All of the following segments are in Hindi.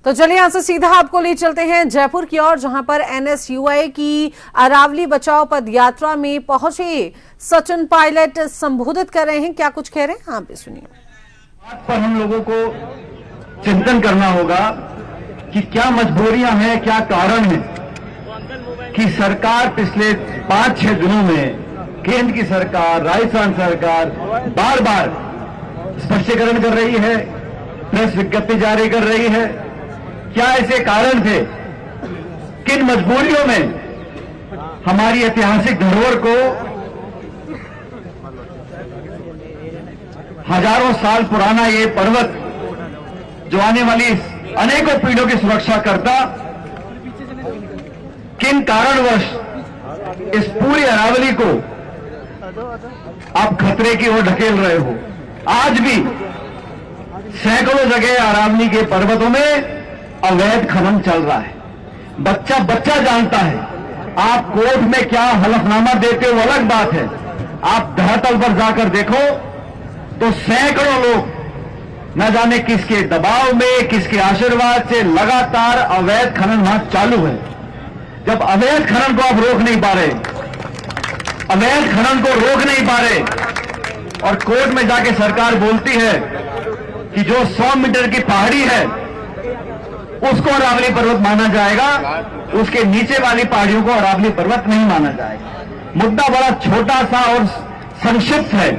तो चलिए यहां से सीधा आपको ले चलते हैं जयपुर की ओर, जहां पर एनएसयूआई की अरावली बचाओ पद यात्रा में पहुंचे सचिन पायलट संबोधित कर रहे हैं। क्या कुछ कह रहे हैं आप भी सुनिए। बात पर हम लोगों को चिंतन करना होगा कि क्या मजबूरियां हैं, क्या कारण है कि सरकार पिछले 5-6 दिनों में केंद्र की सरकार, राजस्थान सरकार बार बार स्पष्टीकरण कर रही है, प्रेस विज्ञप्ति जारी कर रही है। क्या ऐसे कारण थे? किन मजबूरियों में हमारी ऐतिहासिक धरोहर को हजारों साल पुराना ये पर्वत जो आने वाली अनेकों पीढ़ियों की सुरक्षा करता, किन कारणवश इस पूरी अरावली को आप खतरे की ओर ढकेल रहे हो? आज भी सैकड़ों जगह अरावली के पर्वतों में अवैध खनन चल रहा है। बच्चा बच्चा जानता है। आप कोर्ट में क्या हलफनामा देते हो अलग बात है, आप धरातल पर जाकर देखो तो सैकड़ों लोग न जाने किसके दबाव में, किसके आशीर्वाद से लगातार अवैध खनन वहां चालू है। जब अवैध खनन को आप रोक नहीं पा रहे, अवैध खनन को रोक नहीं पा रहे और कोर्ट में जाके सरकार बोलती है कि जो 100 मीटर की पहाड़ी है उसको अरावली पर्वत माना जाएगा, उसके नीचे वाली पहाड़ियों को अरावली पर्वत नहीं माना जाएगा। मुद्दा बड़ा छोटा सा और संक्षिप्त है।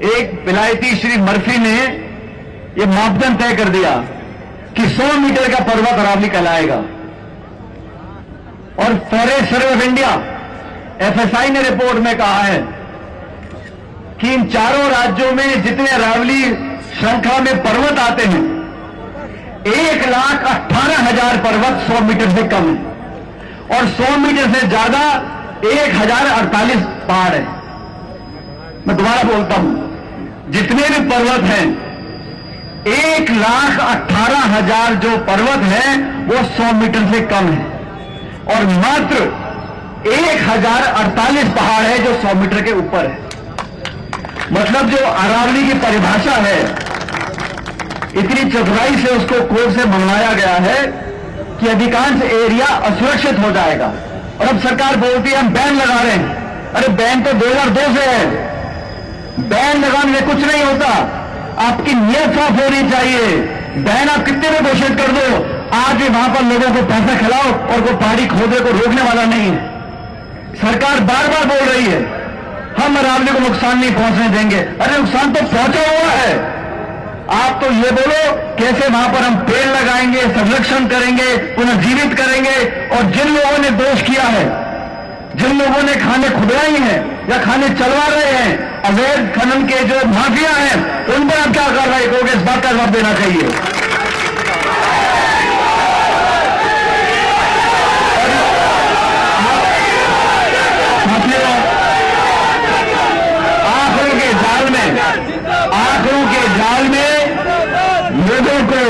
एक विलायती श्री मर्फी ने यह मापदंड तय कर दिया कि 100 मीटर का पर्वत अरावली कहलाएगा और forest survey of India FSI ने रिपोर्ट में कहा है कि इन चारों राज्यों में जितने अरावली श्रृंखला में पर्वत आते हैं 1,18,000 पर्वत 100 मीटर से कम है और 100 मीटर से ज्यादा 1,048 पहाड़ है। मैं दोबारा बोलता हूं, जितने भी पर्वत हैं 1,18,000 जो पर्वत हैं वो 100 मीटर से कम है और मात्र 1,048 पहाड़ है जो 100 मीटर के ऊपर है। मतलब जो अरावली की परिभाषा है इतनी चतुराई से उसको कोर्ट से मंगवाया गया है कि अधिकांश एरिया असुरक्षित हो जाएगा। और अब सरकार बोलती है हम बैन लगा रहे हैं। अरे बैन तो 2002 से है। बैन लगाने में कुछ नहीं होता, आपकी नीयत साफ होनी चाहिए। बैन आप कितने में घोषित कर दो, आज भी वहां पर लोगों को पैसा खिलाओ और कोई पहाड़ी खोदने को रोकने वाला नहीं है। सरकार बार बार बोल रही है हम अरावली को नुकसान नहीं पहुंचने देंगे। अरे नुकसान तो पहुंचा हुआ है। आप तो ये बोलो कैसे वहां पर हम पेड़ लगाएंगे, संरक्षण करेंगे, पुनर्जीवित करेंगे। और जिन लोगों ने दोष किया है, जिन लोगों ने खाने खुदवाई हैं या खाने चलवा रहे हैं, अवैध खनन के जो माफिया हैं, उन पर आप क्या कार्रवाई करोगे? इस बात का जवाब देना चाहिए। आंकड़ों के जाल में लोगों को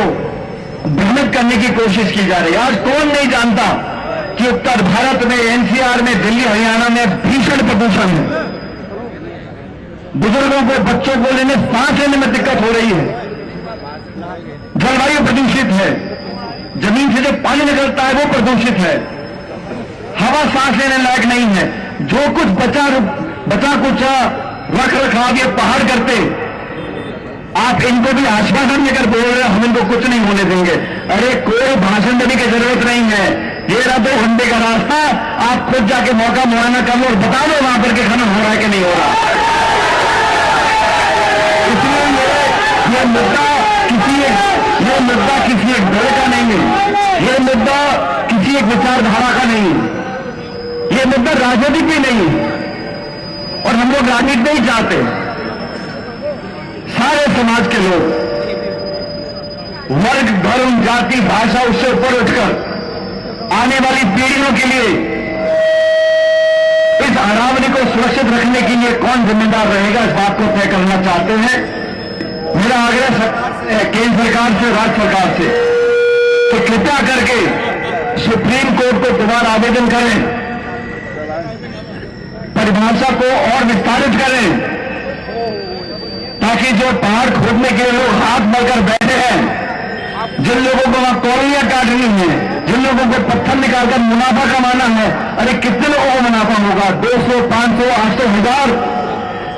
भ्रमित करने की कोशिश की जा रही है। आज कौन नहीं जानता कि उत्तर भारत में, एनसीआर में, दिल्ली हरियाणा में भीषण प्रदूषण है। बुजुर्गों को, बच्चों को सांस लेने में दिक्कत हो रही है। जलवायु प्रदूषित है, जमीन से जो पानी निकलता है वो प्रदूषित है, हवा सांस लेने लायक नहीं है। जो कुछ बचा कुचा रख रखाव ये पहाड़ करते, आप इनको भी आश्वासन देकर बोल रहे हो हम इनको कुछ नहीं होने देंगे। अरे कोई भाषण देने की जरूरत नहीं है। ये रहा 2 घंटे का रास्ता, आप खुद जाके मौका मुआयना कर लो और बता दो वहां पर के खनन हो रहा है कि नहीं हो रहा। इसलिए ये मुद्दा किसी एक दल का नहीं है, ये मुद्दा किसी एक विचारधारा का नहीं है, ये मुद्दा राजनीतिक भी नहीं है और हम लोग राजनीति नहीं चाहते। सारे समाज के लोग, वर्ग, धर्म, जाति, भाषा, उससे ऊपर उठकर आने वाली पीढ़ियों के लिए इस अरावली को सुरक्षित रखने के लिए कौन जिम्मेदार रहेगा, इस बात को तय करना चाहते हैं। मेरा आग्रह केंद्र सरकार से, राज्य सरकार से कि कृपया करके सुप्रीम कोर्ट को दोबारा आवेदन करें, परिभाषा को और विस्तारित करें ताकि जो पहाड़ खोदने के लिए लोग हाथ मलकर बैठे हैं नहीं है, जिन लोगों को पत्थर निकालकर मुनाफा कमाना है, अरे कितने लोगों को मुनाफा होगा? 200, 500, 800, 1000।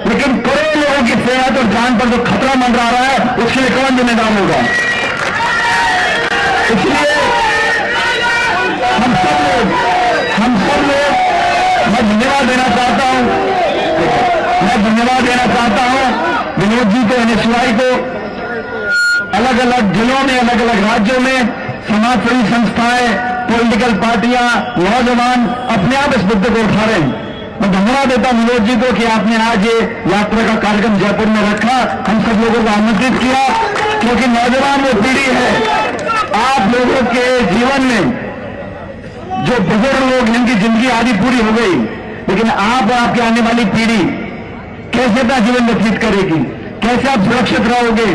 लेकिन करोड़ों लोगों की सेहत और जान पर जो खतरा मंडरा रहा है, उसके लिए कौन जिम्मेदार होगा? इसलिए हम सब लोग मैं धन्यवाद देना चाहता हूं विनोद जी को, NSUI को। अलग अलग जिलों में, अलग अलग राज्यों में समाजसेवी संस्थाएं, पॉलिटिकल पार्टियां, नौजवान अपने आप इस मुद्दे को उठा रहे हैं। मैं धन्यवाद देता हूं विनोद जी को कि आपने आज ये यात्रा का कार्यक्रम जयपुर में रखा, हम सब लोगों को आमंत्रित किया, क्योंकि नौजवान वो पीढ़ी है आप लोगों के जीवन में जो बुजुर्ग लोग जिनकी जिंदगी आधी पूरी हो गई, लेकिन आप और आपकी आने वाली पीढ़ी कैसे अपना जीवन व्यतीत करेगी, कैसे आप सुरक्षित रहोगे?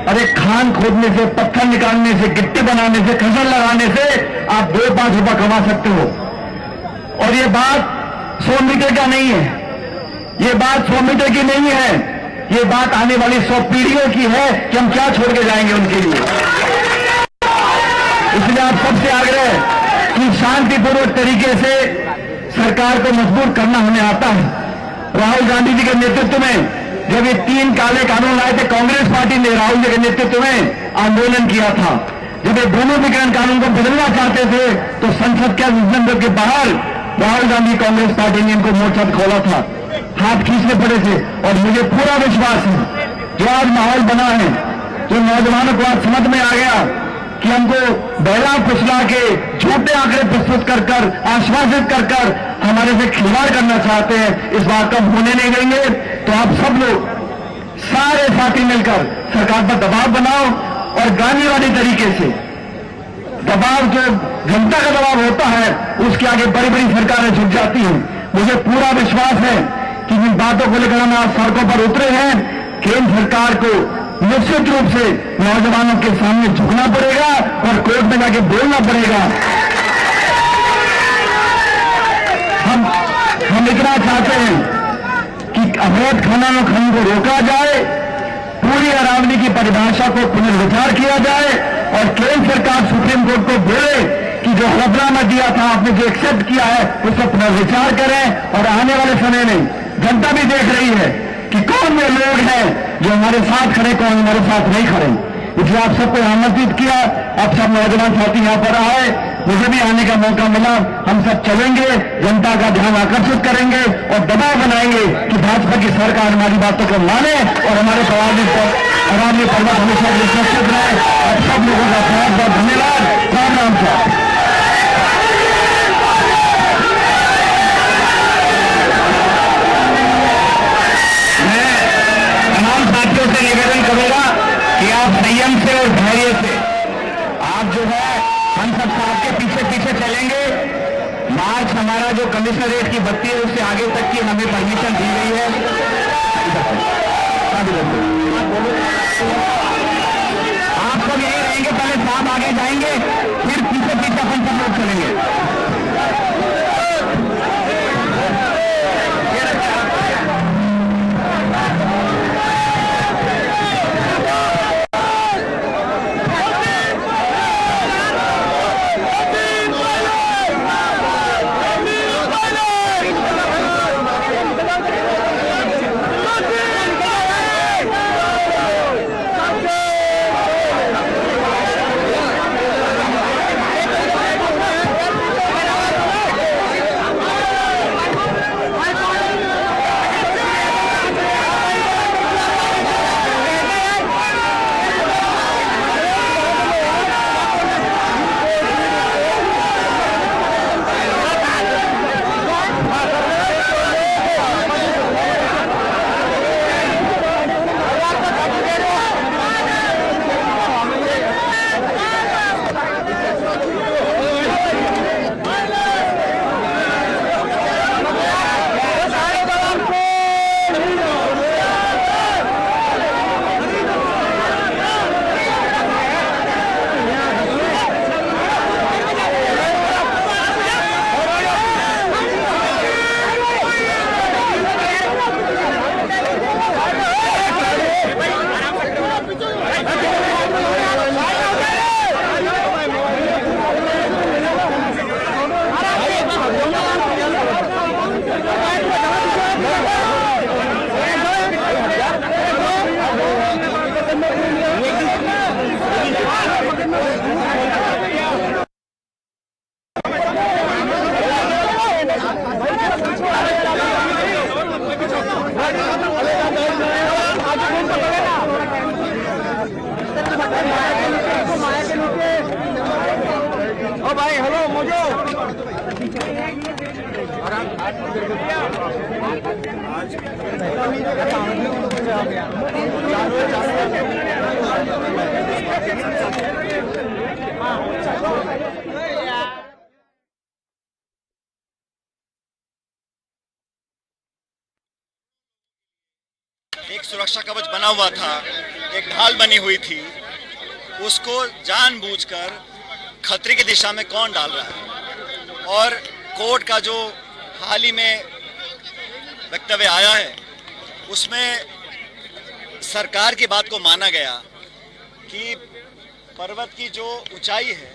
अरे खान खोदने से, पत्थर निकालने से, गिट्टी बनाने से, खजर लगाने से आप 2-5 रुपया कमा सकते हो। और ये बात 100 मीटर का नहीं है, ये बात 100 मीटर की नहीं है, ये बात आने वाली 100 पीढ़ियों की है कि हम क्या छोड़ के जाएंगे उनके लिए। इसलिए आप सबसे आग्रह कि शांतिपूर्वक तरीके से सरकार को मजबूर करना हमें आता है। राहुल गांधी जी के नेतृत्व में जब ये 3 काले कानून लाए थे, कांग्रेस पार्टी ने राहुल जी के नेतृत्व में आंदोलन किया था। जब ये दोनों विकरण कानून को बदलना चाहते थे तो संसद के विजन के बाहर राहुल गांधी कांग्रेस पार्टी ने इनको मोर्चा खोला था, हाथ खींचने पड़े थे। और मुझे पूरा विश्वास है जो आज माहौल बना है, जो नौजवानों को आज समझ में आ गया कि हमको बहला फुसला के झूठे आंकड़े प्रस्तुत कर आश्वासित कर हमारे से खिलवाड़ करना चाहते हैं, इस बात का होने नहीं देंगे। तो आप सब लोग सारे साथी मिलकर सरकार पर दबाव बनाओ और गांधीवादी तरीके से दबाव, जो जनता का दबाव होता है उसके आगे बड़ी बड़ी सरकारें झुक जाती हैं। मुझे पूरा विश्वास है कि जिन बातों को लेकर हम आज सड़कों पर उतरे हैं, केंद्र सरकार को निश्चित रूप से नौजवानों के सामने झुकना पड़ेगा और कोर्ट में जाके बोलना पड़ेगा। हम इतना चाहते हैं कि अवैध खनन और खनन को रोका जाए, पूरी अरावली की परिभाषा को पुनर्विचार किया जाए और केंद्र सरकार सुप्रीम कोर्ट को बोले कि जो हलफनामा दिया था आपने, जो एक्सेप्ट किया है, उसका पुनर्विचार करें। और आने वाले समय में जनता भी देख रही है कि कौन वे लोग हैं जो हमारे साथ खड़े, कौन हमारे साथ नहीं खड़े। इसलिए आप सबको आमंत्रित किया, आप सब नौजवान साथी यहां पर आए, मुझे भी आने का मौका मिला। हम सब चलेंगे, जनता का ध्यान आकर्षित करेंगे और दबाव बनाएंगे कि भाजपा की सरकार हमारी बातों को माने और हमारे अरावली पर्वत हमेशा सुरक्षित रहे। और सब लोगों का बहुत बहुत धन्यवाद। राम राम साहब। साथियों से निवेदन करूंगा कि आप संयम से और धैर्य से आप जो है हम सब साथ के पीछे पीछे चलेंगे। मार्च हमारा जो कमिश्नरेट की बत्ती है उससे आगे तक की हमें परमिशन दी गई है। आप सब यही रहेंगे, पहले साहब आगे जाएंगे, फिर पीछे पीछे हम सब लोग चलेंगे। एक सुरक्षा कवच बना हुआ था, एक ढाल बनी हुई थी, उसको जानबूझकर खतरे की दिशा में कौन डाल रहा है। और कोर्ट का जो हाल ही में वक्तव्य आया है उसमें सरकार की बात को माना गया कि पर्वत की जो ऊंचाई है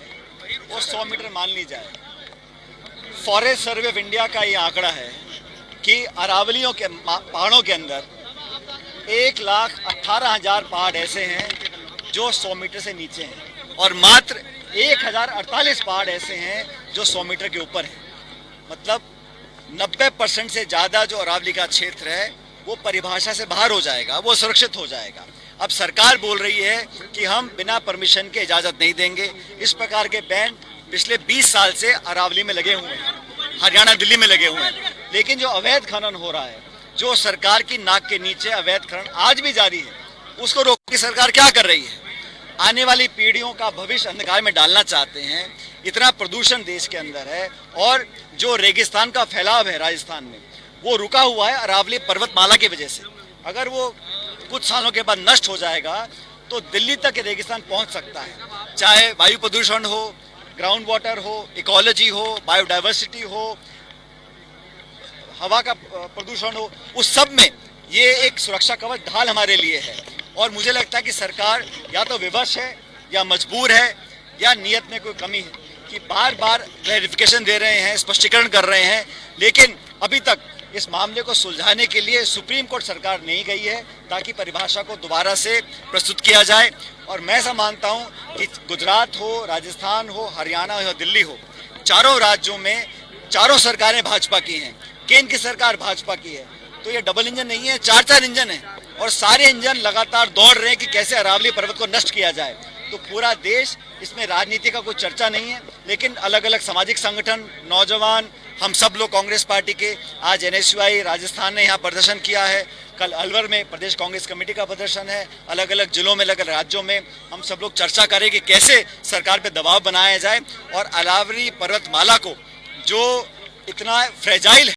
वो 100 मीटर मान ली जाए। फॉरेस्ट सर्वे ऑफ इंडिया का ये आंकड़ा है कि अरावलियों के पहाड़ों के अंदर 1,18,000 पहाड़ ऐसे हैं जो 100 मीटर से नीचे हैं और मात्र 1,048 पहाड़ ऐसे हैं जो 100 मीटर के ऊपर हैं। मतलब 90% से ज़्यादा जो अरावली का क्षेत्र है वो परिभाषा से बाहर हो जाएगा, वो सुरक्षित हो जाएगा। अब सरकार बोल रही है कि हम बिना परमिशन के इजाज़त नहीं देंगे। इस प्रकार के बैन पिछले 20 साल से अरावली में लगे हुए हैं, हरियाणा दिल्ली में लगे हुए हैं। लेकिन जो अवैध खनन हो रहा है, जो सरकार की नाक के नीचे अवैध खनन आज भी जारी है, उसको रोकने की सरकार क्या कर रही है? आने वाली पीढ़ियों का भविष्य अंधकार में डालना चाहते हैं। इतना प्रदूषण देश के अंदर है और जो रेगिस्तान का फैलाव है राजस्थान में वो रुका हुआ है अरावली पर्वतमाला की वजह से। अगर वो कुछ सालों के बाद नष्ट हो जाएगा तो दिल्ली तक ये रेगिस्तान पहुंच सकता है। चाहे वायु प्रदूषण हो, ग्राउंड वाटर हो, इकोलॉजी हो, बायोडाइवर्सिटी हो, हवा का प्रदूषण हो, उस सब में ये एक सुरक्षा कवच ढाल हमारे लिए है। और मुझे लगता है कि सरकार या तो विवश है या मजबूर है या नियत में कोई कमी है कि बार बार क्लैरिफिकेशन दे रहे हैं, स्पष्टीकरण कर रहे हैं, लेकिन अभी तक इस मामले को सुलझाने के लिए सुप्रीम कोर्ट सरकार नहीं गई है ताकि परिभाषा को दोबारा से प्रस्तुत किया जाए। और मैं ऐसा मानता हूं कि गुजरात हो, राजस्थान हो, हरियाणा हो, दिल्ली हो, चारों राज्यों में चारों सरकारें भाजपा की हैं, केंद्र की सरकार भाजपा की है। तो ये डबल इंजन नहीं है, 4-4 इंजन है और सारे इंजन लगातार दौड़ रहे हैं कि कैसे अरावली पर्वत को नष्ट किया जाए। तो पूरा देश, इसमें राजनीति का कोई चर्चा नहीं है, लेकिन अलग अलग सामाजिक संगठन, नौजवान, हम सब लोग कांग्रेस पार्टी के, आज NSUI राजस्थान ने यहाँ प्रदर्शन किया है, कल अलवर में प्रदेश कांग्रेस कमेटी का प्रदर्शन है, अलग अलग जिलों में, अलग अलग राज्यों में हम सब लोग चर्चा करें कि कैसे सरकार पे दबाव बनाया जाए और अरावली पर्वतमाला को जो इतना फ्रेजाइल